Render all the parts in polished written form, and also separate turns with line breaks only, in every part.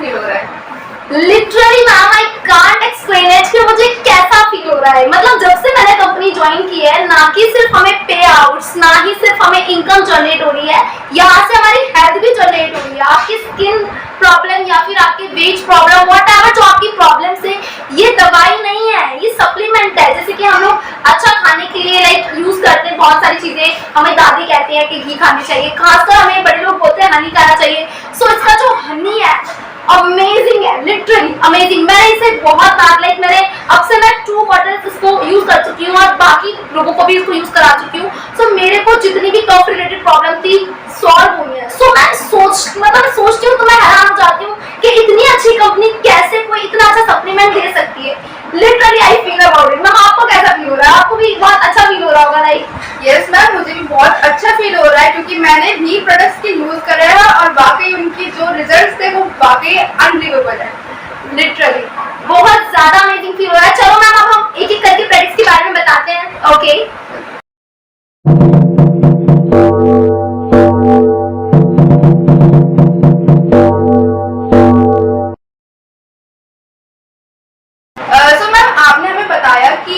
Feel हो रहा है?
Literally ma'am I can't explain it कि मुझे कैसा फील हो रहा है। मतलब जब से मैंने कंपनी ज्वाइन की है, ना कि सिर्फ हमें पे आउट्स, ना ही सिर्फ हमें इनकम जनरेट हो रही है, यहाँ से हमारी हेल्थ भी जनरेट हो रही है। आपकी स्किन प्रॉब्लम या फिर आपकी वेट प्रॉब्लम, व्हाटएवर जो आपकी प्रॉब्लम है, ये दवाई नहीं है, ये सप्लीमेंट है। जैसे कि हम लोग अच्छा खाने के लिए लाइक यूज करते हैं बहुत सारी चीजें, हमें दादी कहती है कि घी खानी चाहिए, खासकर हमें बड़े लोग बोलते हैं हनी खाना चाहिए। सो इसका जो हनी है अमेजिंग है, लिटरली अमेजिंग। मैंने इसे बहुत बार लाइक मैंने अब से मैं 2 बॉटल्स इसको यूज कर चुकी हूँ और बाकी लोगों को भी इसको यूज करा चुकी हूँ। सो मेरे को जितनी भी कफ रिलेटेड प्रॉब्लम थी सॉल्व हुई है। सो मैं सोचती हूँ तो मैं हैरान हो जाती हूँ कि इतनी अच्छी कंपनी कैसे कोई इतना अच्छा सप्लीमेंट दे सकती है। Literally I feel about it. Ma'am आपको कैसा फील हो रहा है? आपको भी बहुत अच्छा फील हो रहा होगा राइट?
यस मैम, मुझे भी बहुत अच्छा फील हो रहा है क्योंकि मैंने भी प्रोडक्ट्स के यूज करे हैं और वाकई उनकी जो रिजल्ट्स थे वो वाकई अनबिलीवेबल है।
लिटरली बहुत ज्यादा अमेजिंग फील हो रहा है। चलो मैम अब हम एक एक करके प्रोडक्ट्स के बारे में बताते हैं। ओके
सो मैम, आपने हमें बताया कि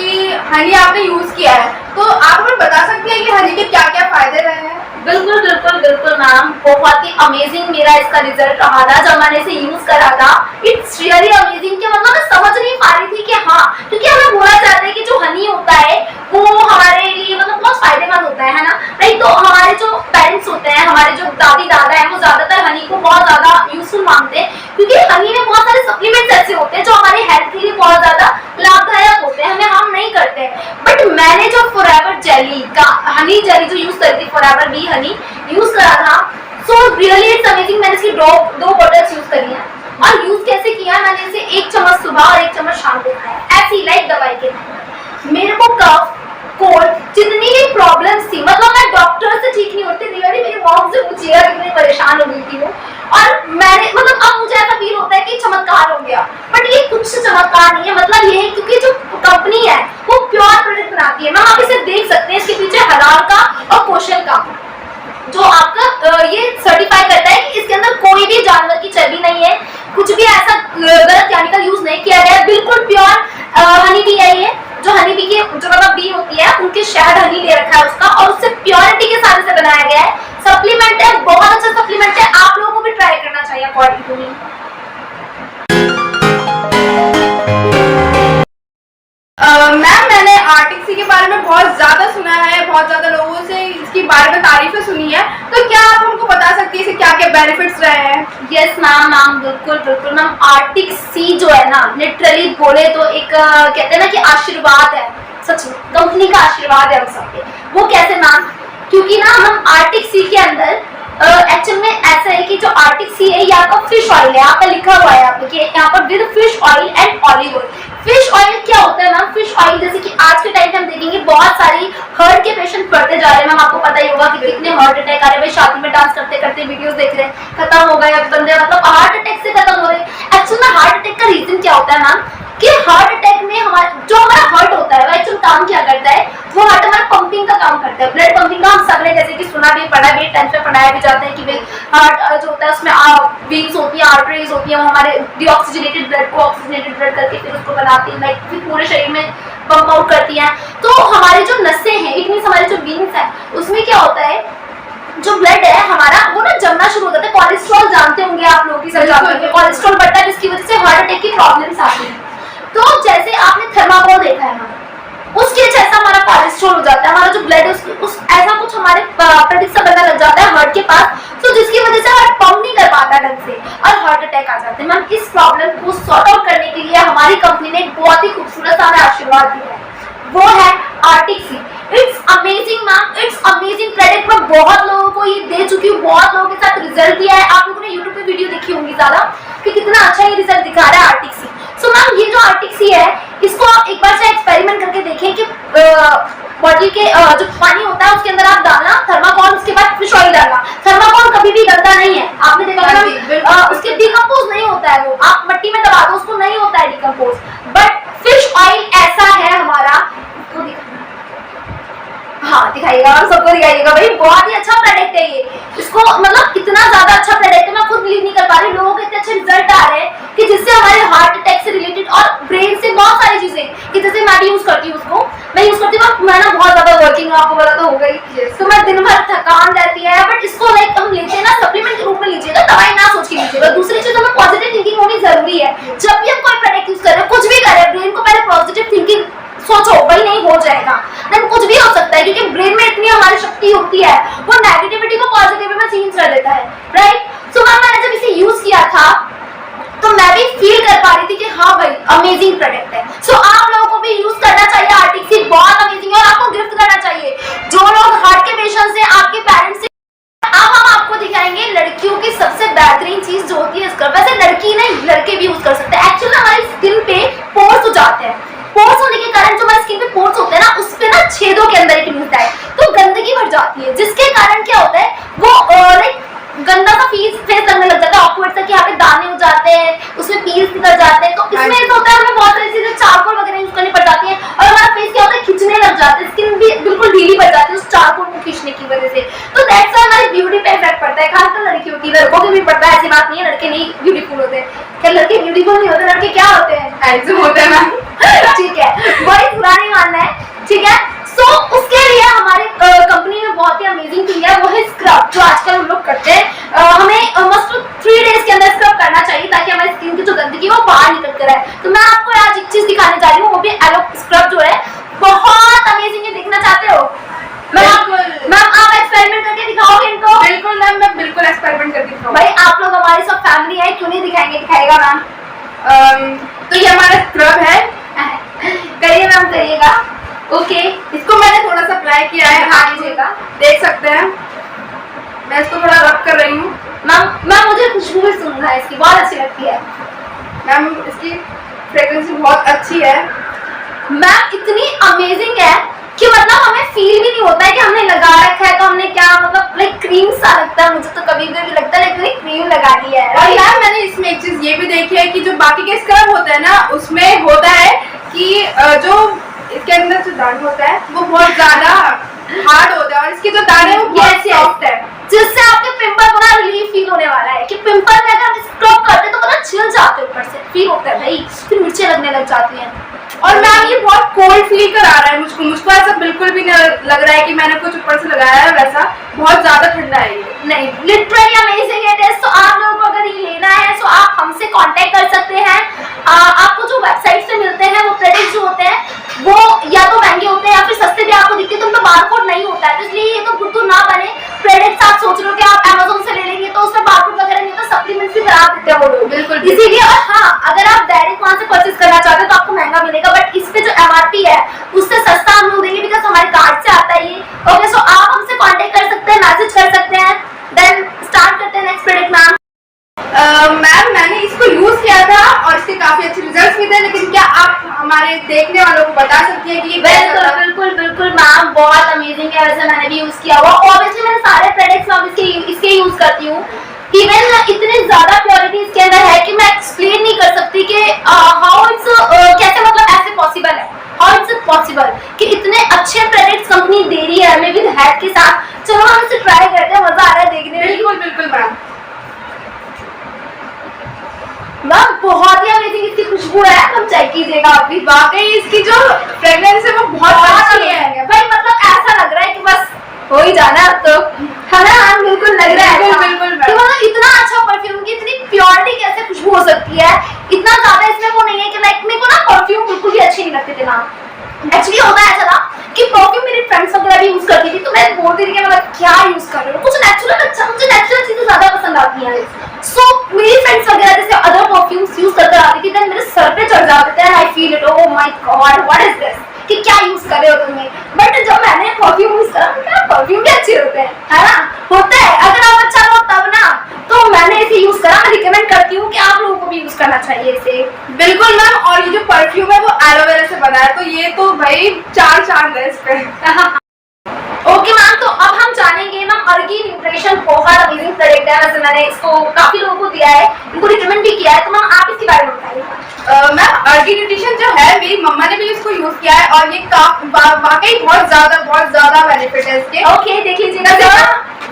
हनी आपने यूज किया है, तो आप हमें बता सकती हैं कि हनी के क्या क्या फायदे रहे हैं?
बिल्कुल बिल्कुल बिल्कुल मैम, बहुत ही अमेजिंग मेरा इसका रिजल्ट रहा था जब मैंने इसे यूज करा था। इट्स रियली अमेजिंग कि मतलब मैं समझ नहीं पा रही थी कि हाँ, क्योंकि हमें बोला जाता है कि जो हनी होता है वो हमारे लिए मतलब बहुत फायदेमंद होता है ना राइट। तो हमारे जो पेरेंट्स होते हैं, हमारे जो दादी दादा है, वो ज्यादातर हनी को बहुत ज्यादा यूजफुल मानते हैं क्योंकि हनी में बहुत सारे सप्लीमेंट्स ऐसे होते हैं जो हमारे हेल्थ के लिए बहुत ज्यादा लाभदायक होते हैं, हमें हार्म नहीं करते हैं। बट मैंने जो फॉरएवर जेली का हनी जेली जो यूज करी थी, फॉरएवर बी हनी यूज करा था, सो रियली इट्स अमेजिंग। मैंने इसकी दो बॉटल्स यूज करी हैं और यूज कैसे किया, मैंने इसे 1 चम्मच सुबह और 1 चम्मच शाम को खाया, ऐसी लाइक दवाई के। मेरे को कफ कोल्ड जितनी भी प्रॉब्लम्स थी, मतलब मैं डॉक्टर से ठीक नहीं होती, रियली मेरी मॉम से पूछिएगा कितनी परेशान हो गई थी वो। और मैंने मतलब अब मुझे ऐसा फील होता है कि चमत्कार हो गया, बट ये कुछ चमत्कार नहीं है। मतलब ये है क्योंकि जो कंपनी है वो प्योर प्रोडक्ट बनाती है। मैम आप इसे देख सकते हैं, इसके पीछे हलाल का और कोशल का जो आपका ये सर्टिफाई करता है कि इसके अंदर कोई भी जानवर की चर्बी नहीं है, कुछ भी ऐसा गलत केमिकल यूज नहीं किया गया है, बिल्कुल प्योर हनी बी है ये। जो हनी बी की जो मतलब बी होती है उनके शहद हनी ले रखा है उसका, और उससे प्योरिटी के साथ इसे बनाया गया है। सप्लीमेंट है, बहुत अच्छा सप्लीमेंट है, आप लोगों को भी ट्राई करना चाहिए अकॉर्डिंग टू मी।
मैम, मैंने आर्टिक्सी के बारे में बहुत ज्यादा सुना है, बहुत ज्यादा लोगों से इसके बारे में तारीफें सुनी है, तो क्या आप हमको बता सकती है इसके क्या क्या बेनिफिट्स रहे हैं?
यस मैम, मैम बिल्कुल बिल्कुल मैम। आर्टिक्सी जो है ना, लिटरली बोले तो एक कहते हैं ना कि आशीर्वाद है, सच में कंपनी का आशीर्वाद है हम सबके। वो कैसे मैम? क्योंकि ना हम आर्टिक्सी के अंदर एक्चुअल में ऐसा है कि जो आर्टिक्सी है ये आपका फिश ऑयल है, आपका लिखा हुआ है यहाँ पे कि यहाँ पर with fish oil and olive oil. Fish oil क्या होता है मैम? फिश ऑयल जैसे कि आज के टाइम पे हम देखेंगे बहुत सारी हार्ट के पेशेंट बढ़ते जा रहे हैं। मैम आपको पता ही होगा कि कितने हार्ट अटैक आ रहे हैं, शादी में डांस करते करते वीडियोस देख रहे हैं, खत्म हो गए अब बंदे, मतलब हार्ट अटैक से खत्म हो रहे हैं। एक्चुअल में हार्ट अटैक का रीजन क्या होता है मैम कि हार्ट अटैक में जो हमारा हार्ट होता है वो एक्चुअल काम क्या करता है, वो हार्ट हमारा पंपिंग का काम करता है, ब्लड पंपिंग का। हम सब ने जैसे कि सुना भी पढ़ा भी, 10th में पढ़ाया भी जाता है कि भाई हार्ट जो होता है उसमें वेन्स होती है, आर्टरीज होती है, वो हमारे डीऑक्सीजनेटेड ब्लड को ऑक्सीजनेटेड ब्लड करके फिर उसको बनाती है, लाइक फिर पूरे शरीर में पंप आउट करती हैं। तो हमारी जो नसें हैं, इट मींस हमारे जो वेन्स है, उसमें क्या होता है, जो ब्लड है हमारा वो ना जमना शुरू हो जाता है। कोलेस्ट्रॉल जानते होंगे आप लोग, कोलेस्ट्रॉल बढ़ता है जिसकी वजह से हार्ट अटैक की प्रॉब्लम्स आती हैं। तो जैसे आपने थर्माकोल देखा है हमारा, उसके जैसा हमारा कोलेस्ट्रॉल हो जाता है, हमारा जो ब्लड है उस ऐसा कुछ हमारे प्रेडिक्ट सा बनने लग जाता है हार्ट के पास, तो जिसकी वजह से हार्ट पंप नहीं कर पाता ढंग से और हार्ट अटैक आ जाते हैं। मैम इस प्रॉब्लम को सॉर्ट आउट करने के लिए हमारी कंपनी ने एक बहुत ही खूबसूरत सा हमें आशीर्वाद दिया है, वो है आर्टिक्सी। It's amazing ma'am, it's amazing product. मैं बहुत लोगों को ये दे चुकी हूँ, बहुत लोगों के साथ रिजल्ट दिया है। आप लोगों ने यूट्यूब पे वीडियो देखी होंगी ज्यादा कि कितना अच्छा ये रिजल्ट दिखा रहा है आर्टिक्सी। सो मैम ये जो आर्टिक्सी है, इसको आप एक बार से एक्सपेरिमेंट करके देखें कि बॉटल के जो पानी होता है उसके अंदर आप डालना थर्माकोल, उसके बाद फिश ऑयल डालना। थर्माकोल कभी भी गंदा नहीं है, आपने देखा ना, उसके डिकम्पोज नहीं होता है, वो आप मट्टी में दबा दो उसको नहीं होता है डिकम्पोज। बट फिश ऑयल ऐसा है हमारा, हाँ दिखाइएगा, हम सबको दिखाइएगा भाई, बहुत ही अच्छा प्रोडक्ट है ये। इसको मतलब इतना ज्यादा अच्छा प्रोडक्ट है, मैं खुद बिलीव नहीं कर पा रही, लोगों के इतने अच्छे रिजल्ट आ रहे हैं। भी यूज करती हूँ उसको, मैं यूज करती हूँ। मैं ना बहुत ज्यादा वर्किंग, आपको पता तो हो गई, तो मैं दिन भर थकान रहती है, बट इसको लाइक हम लेते हैं ना सप्लीमेंट के रूप में लीजिएगा, दवाई ना सोच के लीजिएगा। दूसरी चीज हमें पॉजिटिव थिंकिंग होनी जरूरी है। जब भी हम कोई प्रोडक्ट यूज कर रहे हैं, कुछ भी कर रहे हैं, ब्रेन को पहले पॉजिटिव थिंकिंग सोचो, भाई नहीं हो जाएगा, देन कुछ भी हो सकता है, क्योंकि ब्रेन में इतनी हमारी शक्ति होती है, वो नेगेटिविटी को पॉजिटिव में चेंज कर देता है, राइट। सो मैंने जब इसे यूज किया था तो मैं भी फील कर पा रही थी कि हाँ भाई अमेजिंग प्रोडक्ट है। सो आप लोगों को भी यूज करना चाहिए आर्टिक सी, बहुत अमेजिंग है, और आपको गिफ्ट करना चाहिए। जो लोग हार्ट के पेशेंट्स हैं, आपके पेरेंट्स से, अब हम आपको दिखाएंगे लड़कियों की सबसे बेहतरीन चीज जो होती है स्क्रब। वैसे लड़की नहीं, लड़के भी यूज कर सकते हैं। एक्चुअली हमारी स्किन पे पोर्स हो जाते हैं, पोर्स होने के कारण जो हमारी स्किन पे पोर्स होते हैं ना, उस पे ना छेदों के अंदर इट मिलता है, तो गंदगी भर जाती है, जिसके कारण क्या होता है, वो लाइक गंदा सा फेस लगने लग जाता है, ऑकवर्ड सा, कि यहाँ पे दाने हो जाते हैं, उसमें पील्स निकल जाते हैं। तो इसमें ऐसा होता है, हमें बहुत सारी चीजें चारकोल वगैरह यूज करनी पड़ जाती है, और हमारा फेस क्या होता है, खिंचने लग जाता है, स्किन भी बिल्कुल ढीली पड़ जाती है उस चारकोल को खींचने की वजह से। तो दैट्स व्हाई हमारी ब्यूटी पे इफेक्ट पड़ता है, खासकर लड़कियों की। लड़कों की भी पड़ता है, ऐसी बात नहीं है लड़के नहीं ब्यूटीफुल होते हैं। क्या लड़के ब्यूटीफुल नहीं होते? लड़के क्या होते हैं?
हैंडसम होते हैं मैम।
ठीक है, वही पुरानी मानना है, ठीक है। सो उसके लिए हमारे कंपनी में बहुत ही अमेजिंग थिंग है, वो है स्क्रब, जो आजकल हम लोग करते हैं। हमें मस्ट 3 डेज के अंदर स्क्रब करना चाहिए, ताकि हमारी स्किन की जो गंदगी है वो बाहर निकल कर आए। तो मैं आपको आज एक चीज दिखाने जा रही हूँ, वो भी एलो स्क्रब जो है, बहुत अमेजिंग है। देखना चाहते हो? मैम आप एक्सपेरिमेंट करके दिखाओगे इनको?
बिल्कुल मैम, मैं बिल्कुल एक्सपेरिमेंट करके दिखाऊंगी।
भाई आप लोग हमारी सब फैमिली है, क्यों नहीं दिखाएंगे? दिखाएगा मैम।
तो ये हमारा स्क्रब है,
करिए मैम, करिएगा। ओके,
इसको मैंने थोड़ा सा अप्लाई किया है,
दिखा दीजिएगा।
देख सकते हैं। मैं इसको थोड़ा रब कर रही हूँ।
मैम मुझे खुशबू भी सुनना है इसकी, बहुत अच्छी लगती है।
मैम इसकी फ्रेग्रेंस बहुत अच्छी है।
मैम इतनी अमेजिंग है कि मतलब हमें फील भी नहीं होता है कि हमने लगा रखा है, तो हमने क्या मतलब लाइक क्रीम सा लगता है, मुझे तो कभी कभी लगता है लेकिन क्रीम लगा दी है।
और मैम मैंने इसमें एक चीज ये भी देखी है कि जो बाकी के स्क्रब होते हैं ना, उसमें होता है कि जो इसके अंदर जो दाने होता है वो बहुत ज्यादा हार्ड होता है, और इसके जो दाने वो बहुत सॉफ्ट है,
जिससे आपके पिंपल को ना रिलीफ फील होने वाला है। कि पिंपल में अगर हम स्क्रब करते तो पता छिल जाते हैं, ऊपर से फील होता है भाई, फिर मिर्चें लगने लग जाती हैं।
और मैम ये बहुत कोल्ड फील करा रहा है मुझको ऐसा बिल्कुल भी नहीं लग रहा है कि मैंने कुछ ऊपर से लगाया है, वैसा बहुत ज्यादा ठंडा है ये।
नहीं, लिटरली अमेजिंग है टेस्ट। तो आप लोगों को अगर ये लेना है तो आप हमसे कांटेक्ट कर सकते हैं। आपको जो वेबसाइट से मिलते हैं वो प्रोडक्ट जो होते हैं वो या तो महंगे होते हैं या फिर सस्ते भी आपको दिखते हैं, तो उनका बारकोड नहीं होता है, तो इसलिए ये तो बुद्धू ना बने। प्रोडक्ट्स आप सोच रहे हो कि आप Amazon से ले लेंगे तो उसमें बारकोड वगैरह नहीं होता, सप्लीमेंट्स भी खराब देते हैं वो लोग,
बिल्कुल
इसीलिए। और हाँ, अगर आप डायरेक्ट वहां से परचेज करना चाहते हो तो आपको महंगा मिलेगा, बट इस पे जो MRP है उससे सस्ता हम लोग देंगे, बिकॉज हमारे कार्ड से आता है ये। ओके, सो आप हमसे कांटेक्ट कर सकते हैं, मैसेज कर सकते हैं। देन स्टार्ट करते हैं नेक्स्ट प्रोडक्ट।
मैम मैंने इसको यूज किया था और इसके काफी अच्छे रिजल्ट्स भी थे, लेकिन क्या आप हमारे देखने वालों को बता सकती हैं कि ये
बिल्कुल मैम, बहुत अमेजिंग है। वैसे मैंने भी यूज किया हुआ, ऑब्वियसली मैंने सारे प्रोडक्ट्स में इसके यूज करती हूँ। इवन इतनी ज्यादा प्योरिटी इसके अंदर है कि मैं एक्सप्लेन नहीं कर सकती कि हाउ इट्स कैसे, मतलब ऐसे पॉसिबल है, हाउ इट्स पॉसिबल कि इतने अच्छे प्रोडक्ट्स कंपनी दे रही है हमें विद हैड के साथ। चलो हम इसे ट्राई करते हैं, मजा आ रहा है देखने में।
बिल्कुल मैम।
मैम बहुत ही अमेजिंग इसकी खुशबू है, तुम चेक कीजिएगा आप भी।
वाकई इसकी जो फ्रेग्रेंस है वो बहुत अच्छी है
भाई, मतलब ऐसा लग रहा है कि बस हो ही जाना अब तो, है ना? बिल्कुल लग रहा है
बिल्कुल
कि मतलब इतना अच्छा परफ्यूम की इतनी प्योरिटी कैसे खुशबू हो सकती है। इतना ज्यादा इसमें वो नहीं है कि लाइक मेरे को ना परफ्यूम बिल्कुल भी अच्छे नहीं लगते थे ना। एक्चुअली होता है ऐसा था कि परफ्यूम मेरी फ्रेंड्स वगैरह भी यूज करती थी, तो मैं बोलती थी कि मतलब क्या यूज कर रहे हो, कुछ नेचुरल अच्छा, मुझे नेचुरल चीजें ज्यादा पसंद आती हैं। सो मेरी फ्रेंड्स वगैरह जैसे अदर परफ्यूम्स यूज करते आती थी, देन मेरे सर पे चढ़ जाते थे, I feel it, oh my God what is this, कि क्या यूज कर रहे हो तुमने। बट जब मैंने परफ्यूम यूज करा, क्या परफ्यूम भी अच्छे होते हैं, है ना? होता है, अगर आप अच्छा हो तब ना। तो मैंने इसे यूज करा, मैं रिकमेंड करती हूँ कि आप लोगों को भी यूज करना चाहिए इसे।
बिल्कुल मैम, और ये जो परफ्यूम है वो एलोवेरा से बना है, तो ये तो भाई 4 चांद है इस पे।
ओके मैम, तो अब हम जानेंगे मैम अर्गी न्यूट्रिशन, बहुत अमेजिंग प्रोडक्ट है। वैसे मैंने इसको काफी लोगों को दिया है, इनको रिकमेंड भी किया है, तो मैम आप इसके बारे में बताइए।
मैम अर्गी न्यूट्रिशन जो है, मेरी मम्मा ने भी इसको यूज किया है और ये वाकई बहुत ज्यादा बेनिफिट है इसके।
ओके, देख लीजिएगा।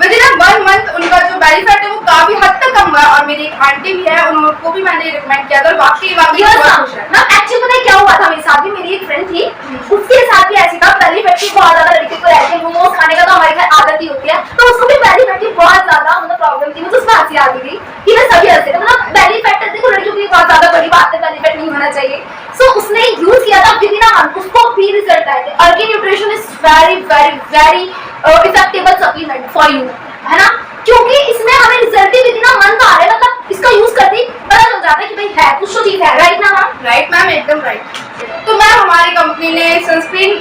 विदिन 1 मंथ उनका जो बेनिफिट है वो काफी हद तक अच्छा हुआ और मेरी एक आंटी भी है, उनको भी मैंने रिकमेंड किया था और वाकई बहुत खुश है।
मैम एक्चुअली पता है क्या हुआ था मेरे साथ भी, मेरी एक फ्रेंड थी, उसके साथ भी ऐसी था, पहली बैठी बहुत ज्यादा लड़की को रहती है, मोमोज खाने का तो हमारे घर आदत ही होती है, तो उसको भी पहली बैठी बहुत ज्यादा मतलब प्रॉब्लम थी, मुझे उसमें हंसी आ गई थी कि मैं सभी हंसे, मतलब पहली फैट देखो लड़कियों की बहुत ज्यादा बड़ी बात है, पहली फैट नहीं होना चाहिए। सो उसने यूज किया था विद इन अ मंथ, उसको भी रिजल्ट आए थे। Arki nutrition is very very very effective supplement for you, है ना, क्योंकि इसमें हमें रिजल्ट भी विद इन अ मंथ आ रहे हैं, मतलब इसका यूज करते ही पता चल जाता है कि भाई है कुछ तो चीज है, राइट ना मैम?
राइट मैम, एकदम राइट। तो मैम हमारी कंपनी ने सनस्क्रीन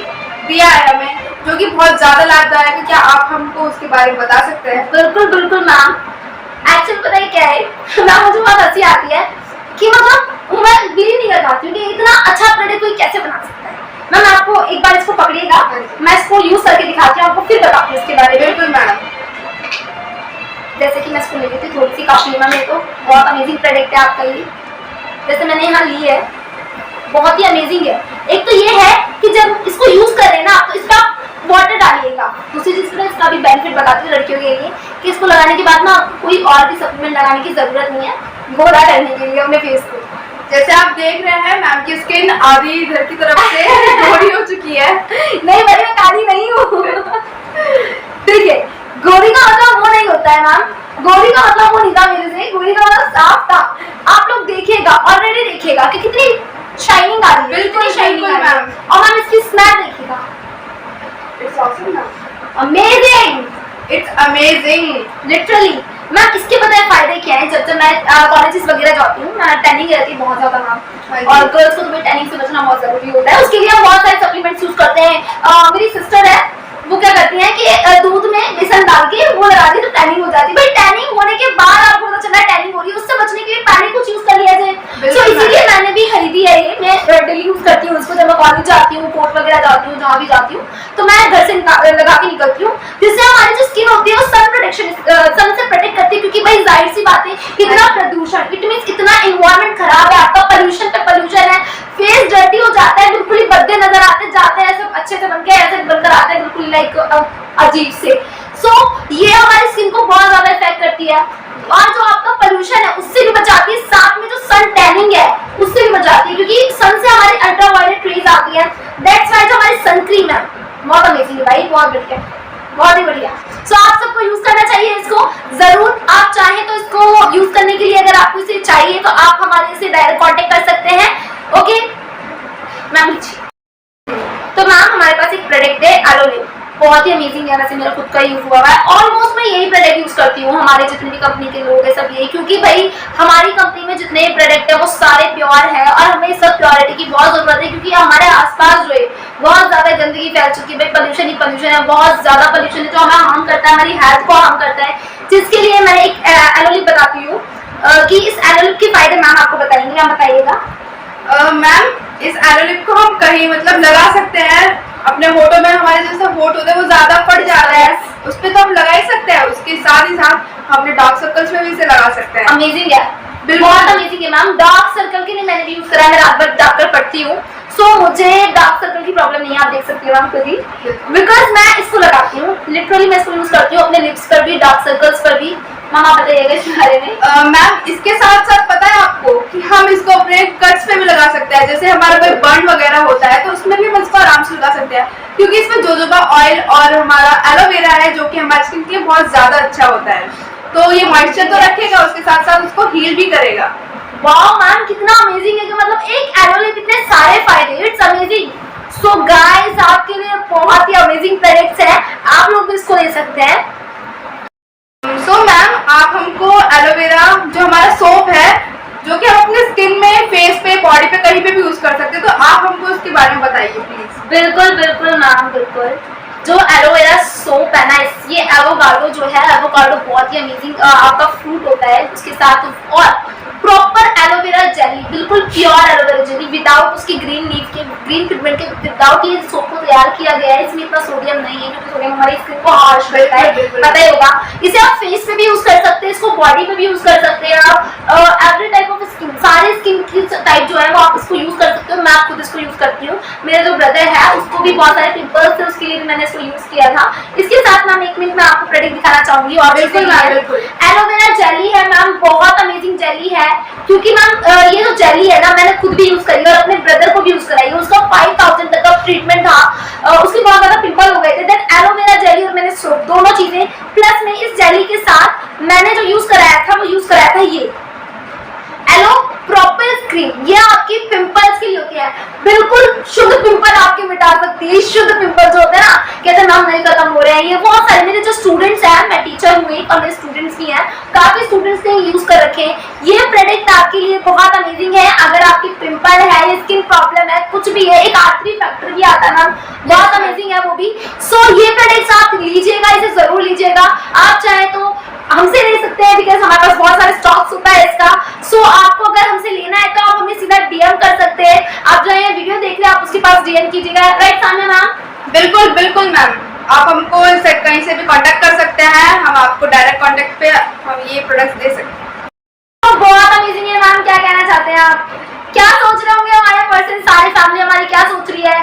दिया है हमें, जो कि बहुत ज्यादा लाभदायक है, क्या आप हमको उसके बारे में बता सकते हैं?
बिल्कुल बिल्कुल मैम, एक्चुअली पता है क्या है मैम, मुझे बहुत हंसी आती है कि मतलब मैं बिलीव नहीं कर पाती हूँ कि इतना अच्छा प्रोडक्ट कोई कैसे बना सकता है। मैम आपको एक बार इसको पकड़िएगा, मैं इसको यूज करके दिखाती हूँ आपको, फिर बताती हूँ इसके बारे में।
बिल्कुल मैम।
जैसे कि मैं इसको ले लेती थोड़ी सी काफी, मैम ये तो बहुत अमेजिंग प्रोडक्ट है आपका ये, जैसे मैंने यहाँ ली है, बहुत ही अमेजिंग है। एक तो ये है कि जब इसको यूज कर रहे हैं ना तो इसका वाटर डालिएगा। दूसरी चीज में इसका भी बेनिफिट बताती हूँ लड़कियों के लिए कि इसको लगाने के बाद ना कोई और भी सप्लीमेंट लगाने की जरूरत नहीं है गोरा करने के लिए अपने फेस को।
जैसे आप देख रहे हैं मैम की स्किन आधी इधर की तरफ से गोरी हो चुकी है।
नहीं भाई मैं काली नहीं हूँ। ठीक है, गोरी का मतलब वो नहीं होता है मैम, गोरी का मतलब वो नहीं था मेरे से, गोरी का मतलब साफ था। आप लोग देखिएगा, ऑलरेडी देखिएगा कि कितनी शाइनिंग आ रही है,
बिल्कुल
शाइनिंग
बिल्कुल
मैम। और मैम इसकी स्मेल देखिएगा,
it's awesome ma'am,
amazing,
it's amazing
literally. Ma'am इसके पता है फायदे क्या है? जब मैं कॉलेजेस वगैरह जाती हूँ, मैं टैनिंग रहती है बहुत ज्यादा मैम, और गर्ल्स को तुम्हें टैनिंग से बचना बहुत जरूरी होता है, उसके लिए हम बहुत सारे सप्लीमेंट्स यूज करते हैं। मेरी सिस्टर है, वो क्या करती है कि दूध में बेसन डाल के वो लगाती है तो टैनिंग हो जाती है। भाई टैनिंग होने के बाद आपको पता चला टैनिंग हो रही है, उससे बचने के लिए पहले कुछ यूज कर लिया जाए। तो इसीलिए मैंने भी खरीदी है ये, मैं डेली यूज करती हूँ इसको, जब मैं कॉलेज जाती हूँ, कोर्ट वगैरह जाती हूँ, जहाँ भी जाती हूँ तो मैं घर से लगा के निकलती हूँ, जिससे हमारी जो स्किन होती है वो सन प्रोटेक्शन, सन से प्रोटेक्ट करती है। क्योंकि भाई जाहिर सी बात है, इतना प्रदूषण, इट मींस इतना एनवायरनमेंट खराब है आपका, पोल्यूशन पे पोल्यूशन है, फेस डर्टी हो जाता है, बिल्कुल ही भद्दे नजर आते जाते हैं, सब अच्छे से बनके ऐसे बनकर आते हैं बिल्कुल लाइक अजीब से। सो ये हमारी स्किन को बहुत ज्यादा इफेक्ट करती है, और जो आपका पोल्यूशन है उससे भी बचाती है, साथ में जो सन टैनिंग है उससे भी बचाती है, क्योंकि सन से हमारी अल्ट्रावायलेट रेज आती है। दैट्स व्हाई जो हमारी सन क्रीम है बहुत अमेजिंग है भाई, बहुत बढ़िया, बहुत ही बढ़िया। सो आप सबको यूज करना चाहिए इसको जरूर। आप चाहें तो इसको यूज करने के लिए अगर आपको इसे चाहिए तो आप हमारे से डायरेक्ट कांटेक्ट कर सकते हैं। ओके मैम, तो मैम हमारे पास एक प्रोडक्ट है एलोलिप, बहुत ही अमेजिंग है, वैसे मेरा खुद का यूज हुआ है, ऑलमोस्ट मैं यही प्रोडक्ट यूज करती हूँ, हमारे जितने भी कंपनी के लोग हैं सब यही, क्योंकि भाई हमारी कंपनी में जितने प्रोडक्ट है वो सारे प्योर है और हमें सब प्योरिटी की बहुत जरूरत है, क्योंकि हमारे आसपास जो है बहुत ज्यादा गंदगी फैल चुकी है, भाई पोल्यूशन ही पोल्यूशन है, बहुत ज्यादा पोल्यूशन है जो हमें हार्म करता है, हमारी हेल्थ को हार्म करता है, जिसके लिए मैं एक एलोलिप बताती हूँ कि इस एलोलिप के फायदे मैम आपको बताएंगे, आप बताइएगा।
मैम इस एलोलिप को हम कहीं मतलब लगा सकते हैं, अपने होठों में, हमारे जैसे होठ होते हैं वो ज्यादा फट जाता है, उस पे तो हम लगा ही सकते हैं, उसके साथ ही साथ हम अपने डार्क सर्कल्स में भी इसे लगा सकते हैं।
अमेजिंग है, बहुत अमेजिंग है मैम। डार्क सर्कल के लिए मैंने भी यूज करा है, मैं रात भर जाकर पढ़ती हूँ, सो मुझे डार्क सर्कल की प्रॉब्लम नहीं है, आप देख सकते हो मैम कभी, बिकॉज मैं इसको लगाती हूँ, लिटरली मैं इसको यूज करती हूँ अपने लिप्स पर भी, डार्क सर्कल्स पर भी। मैम आप बताइएगा इसके बारे में।
मैम इसके साथ साथ पता है आपको कि हम इसको अपने कट्स पे भी लगा सकते हैं, जैसे हमारा कोई बर्न वगैरह होता है तो उसमें भी हम इसको आराम से लगा सकते हैं, क्योंकि इसमें जोजोबा ऑयल और हमारा एलोवेरा है जो कि हमारी स्किन के लिए बहुत ज्यादा अच्छा होता है, तो ये मॉइस्चर तो रखेगा, उसके साथ साथ उसको हील भी करेगा।
वाओ मैम कितना अमेजिंग है कि मतलब एक एलोलिप इतने सारे फायदे, इट्स अमेजिंग। सो गाइस आपके लिए बहुत ही अमेजिंग प्रोडक्ट्स हैं, आप लोग भी इसको ले सकते हैं।
सो मैम आप हमको एलोवेरा जो हमारा सोप है जो कि हम अपने स्किन में, फेस पे, बॉडी पे, कहीं पे भी यूज कर सकते हैं, तो आप हमको इसके बारे में बताइए प्लीज।
बिल्कुल बिल्कुल मैम, बिल्कुल। जो एलोवेरा सोप है ना, ये एवोकाडो जो है, एवोकाडो बहुत ही अमेजिंग आपका फ्रूट होता है, उसके साथ और प्रॉपर एलोवेरा जेली, बिल्कुल प्योर एलोवेरा जेली, विदाउट उसकी ग्रीन लीफ के, ग्रीन पिगमेंट के, विदाउट ये सोप को तैयार किया गया है। इसमें इतना सोडियम नहीं है क्योंकि सोडियम हमारी स्किन को हार्श करता है, पता ही होगा। इसे आप फेस पे भी यूज कर सकते हैं, इसको बॉडी पे भी यूज कर सकते हैं आप, एवरी टाइप ऑफ स्किन, सारे स्किन की टाइप जो है वो आप इसको यूज कर सकते हो। मैं खुद इसको यूज करती हूँ, मेरा जो ब्रदर है उसको भी बहुत सारे पिंपल्स थे, उसके लिए भी मैंने इसको यूज किया था। इसके साथ मैम एक मिनट में आपको प्रोडक्ट दिखाना चाहूंगी और
बिल्कुल
एलोवेरा जेली है मैम, क्योंकि मैम ये जो जेली है ना, मैंने खुद भी यूज करी और अपने ब्रदर को भी यूज कराई है। उसका 5000 तक का ट्रीटमेंट था, उसके बहुत ज्यादा पिंपल हो गए थे। देन एलोवेरा जेली और मैंने सोप, दोनों चीजें प्लस में इस जेली के साथ मैंने जो यूज कराया था वो यूज कराया था ये एलो प्रॉपर क्रीम। ये आपकी पिंपल्स के लिए होती है, बिल्कुल शुद्ध पिंपल आपके मिटा सकती है। शुद्ध पिंपल जो होते हैं ना, कहते हैं नाम नहीं खत्म हो रहे हैं, ये बहुत सारे मेरे जो स्टूडेंट्स हैं, मैं टीचर हूँ एक और मेरे स्टूडेंट्स भी हैं, काफी स्टूडेंट्स ने यूज कर रखे हैं। ये प्रोडक्ट आपके लिए बहुत अमेजिंग है। अगर आपकी पिंपल है, स्किन प्रॉब्लम है, कुछ भी है, एक आर्टरी फैक्टर भी आता है मैम, बहुत अमेजिंग है वो भी। सो ये प्रोडक्ट्स आप लीजिएगा, इसे जरूर लीजिएगा। आप चाहे तो हमसे ले सकते हैं, बिकॉज हमारे पास बहुत सारे स्टॉक्स होता है इसका। सो आपको अगर हमसे लेना है तो आप हमें सीधा डीएम कर सकते हैं। आप जो ये वीडियो देख रहे हैं आप उसके पास डीएम कीजिएगा, राइट सामने मैम?
बिल्कुल बिल्कुल मैम, आप हमको कहीं से भी कांटेक्ट कर सकते हैं, हम आपको डायरेक्ट कांटेक्ट पे हम ये प्रोडक्ट्स दे सकते हैं।
तो बहुत अमेजिंग है मैम, क्या कहना चाहते हैं आप? क्या सोच रहे होंगे हमारे पर्सन, सारी फैमिली हमारी क्या सोच रही है?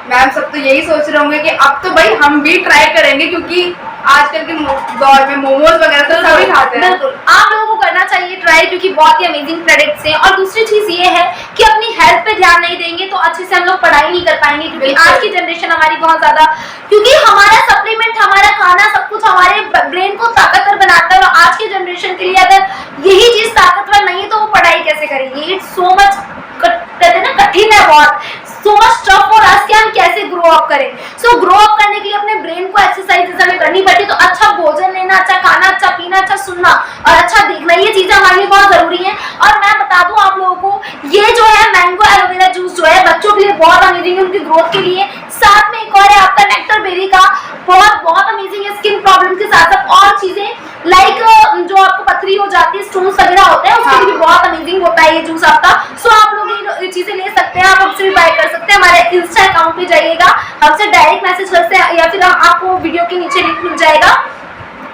मैम सब तो यही सोच रहे होंगे कि अब तो भाई हम भी ट्राई करेंगे, क्योंकि आजकल के दौर में मोमोज वगैरह तो सभी खाते हैं।
बिल्कुल आप लोगों को करना चाहिए ट्राई, क्योंकि बहुत ही अमेजिंग प्रोडक्ट्स हैं। और दूसरी चीज ये है कि अपनी हेल्थ पे ध्यान नहीं देंगे तो अच्छे से हम लोग पढ़ाई नहीं कर पाएंगे, क्योंकि आज की जनरेशन हमारी बहुत ज्यादा, क्योंकि हमारा सप्लीमेंट, हमारा खाना, सब कुछ हमारे ब्रेन को ताकतवर बनाता है। और आज की जनरेशन के लिए अगर यही चीज ताकतवर नहीं है तो वो पढ़ाई कैसे करेंगे? इट्स सो मच, कहते हैं ना, कठिन है बहुत, so much tough for us कि हम कैसे ग्रो अप करें। सो ग्रो अप करने के लिए अपने ब्रेन को एक्सरसाइज हमें करनी पड़ती है। तो अच्छा भोजन लेना, अच्छा खाना, अच्छा पीना, अच्छा सुनना और अच्छा देखना, ये चीजें हमारे लिए बहुत जरूरी है। और मैं बता दूं आप लोगों को, ये जो है मैंगो एलोवेरा जूस जो है बच्चों के लिए बहुत अमेजिंग है, उनकी ग्रोथ के लिए। साथ में एक और है आपका नेक्टर बेरी का, बहुत अमेजिंग है स्किन प्रॉब्लम के साथ साथ और चीजें लाइक जो आपको पथरी हो जाती है, स्टोन्स वगैरह होते हैं, उसके लिए भी बहुत अमेजिंग होता है ये जूस आपका। सो आप लोग ये चीजें ले सकते हैं, आप हमसे भी बाय कर सकते हैं। हमारे इंस्टा अकाउंट पे जाइएगा, हमसे डायरेक्ट मैसेज कर सकते हैं, या फिर आपको वीडियो के नीचे लिंक मिल जाएगा,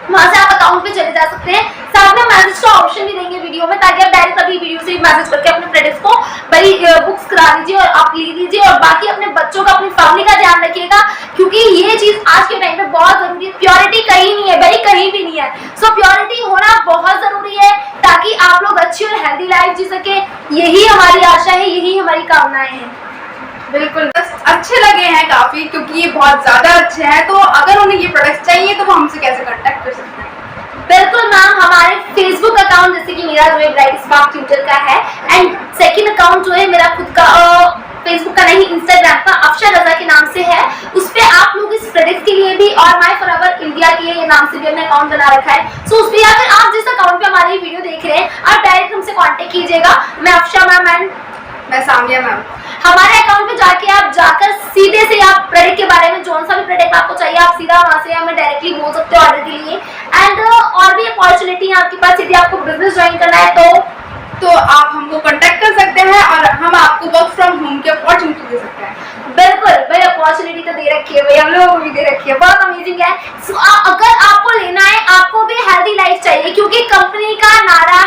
वहां से आप अकाउंट पे चले जा सकते हैं। साथ में मैसेज का ऑप्शन भी देंगे वीडियो में, ताकि आप डायरेक्ट अभी वीडियो से मैसेज करके अपने प्रोडक्ट्स को भाई बुक्स करा लीजिए और आप ले लीजिए। और बाकी अपने बच्चों का, अपनी फैमिली का ध्यान रखिएगा, क्योंकि ये चीज आज के टाइम पे बहुत जरूरी है। प्योरिटी कहीं नहीं है भाई, कहीं भी नहीं है। सो प्योरिटी होना बहुत जरूरी है, ताकि आप लोग अच्छी और हेल्दी लाइफ जी सके। यही हमारी आशा है, यही हमारी कामनाएं हैं।
बिल्कुल, बस अच्छे लगे हैं काफी, क्योंकि ये बहुत ज्यादा अच्छे हैं। तो अगर उन्हें ये प्रोडक्ट चाहिए तो वो हमसे कैसे कांटेक्ट कर सकते हैं?
बिल्कुल मैम, हमारे फेसबुक अकाउंट, जैसे कि मेरा जो है ब्राइट स्पार्क ट्यूटर का है, एंड सेकंड अकाउंट जो है मेरा खुद का फेसबुक का नहीं, इंस्टाग्राम का अफशा रजा के नाम से है। उस पे आप लोग इस प्रोडक्ट के लिए भी और माय फॉरएवर इंडिया के ये नाम से भी हमने अकाउंट बना रखा है। सो उस पे या फिर आप जिस अकाउंट पे हमारी वीडियो देख रहे हैं, आप डायरेक्ट हमसे कांटेक्ट कीजिएगा। मैं अफशा मैम एंड
मैं सामिया मैम।
हमारे अकाउंट में जाके आप जाकर सीधे से आप प्रोडक्ट के बारे में, जो सा भी प्रोडक्ट आपको चाहिए, आप सीधा वहां से हमें डायरेक्टली बोल सकते हो ऑर्डर के लिए। एंड और भी अपॉर्चुनिटी है आपके पास, यदि आपको बिजनेस ज्वाइन करना है
तो आप हमको कांटेक्ट कर सकते हैं और हम आपको वर्क फ्रॉम होम की अपॉर्चुनिटी दे सकते हैं।
बिल्कुल भाई, अपॉर्चुनिटी तो दे रखी है भाई, हम लोगों को भी दे रखी है, बहुत अमेजिंग है। अगर आपको लेना है, आपको भी हेल्दी लाइफ चाहिए, क्योंकि कंपनी का नारा